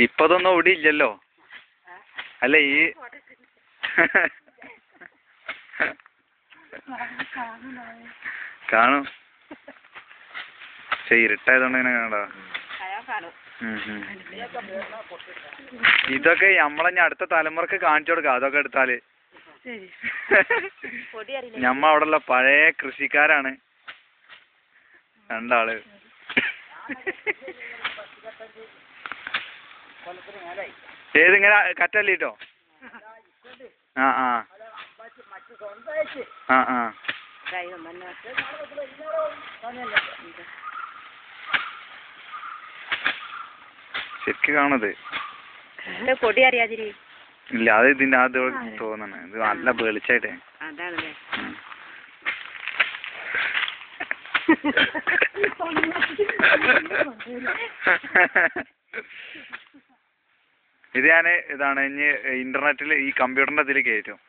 ഇപ്പൊ അതൊന്നും ഇവിടെ ഇല്ലല്ലോ. അല്ല ഈ കാണും. പക്ഷെ ഇരുട്ടായതുകൊണ്ട് ഇങ്ങനെ കാണാ. ഇതൊക്കെ നമ്മളെ അടുത്ത തലമുറക്ക് കാണിച്ചു കൊടുക്കാം. അതൊക്കെ എടുത്താല് ഞമ്മ അവിടെയുള്ള പഴയ കൃഷിക്കാരാണ് രണ്ടാള്. ഏതിങ്ങനെ കറ്റല്ലിട്ടോ? ആ ആ ആ ആ ശരിക്ക് കാണത് പൊടി അറിയാതിരി ഇല്ല. അത് ഇതിന്റെ അത് തോന്നണ ഇത് നല്ല വെളിച്ചായിട്ടേ. ഇത് ഇതാണ് ഇനി ഇന്റർനെറ്റിൽ ഈ കമ്പ്യൂട്ടറിന്റെ ഇതിൽ കയറ്റും.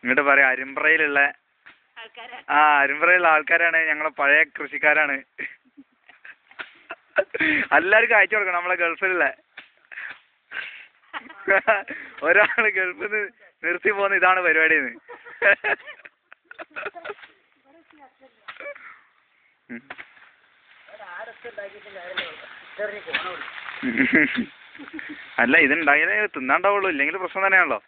ഇങ്ങോട്ട് പറയാം അരിമ്പ്രയിലുള്ള അരിമ്പ്രയിലുള്ള ആൾക്കാരാണ് ഞങ്ങളെ പഴയ കൃഷിക്കാരാണ്. എല്ലാവർക്കും അയച്ചു കൊടുക്കണം. നമ്മളെ ഗൾഫിലുള്ള ഒരാള് ഗൾഫിൽ നിന്ന് നിർത്തി പോകുന്ന ഇതാണ് പരിപാടിന്ന്. അല്ല ഇതുണ്ടായാലേ തിന്നാണ്ടാവുള്ളൂ. ഇല്ലെങ്കിൽ പ്രശ്നം തന്നെയാണല്ലോ.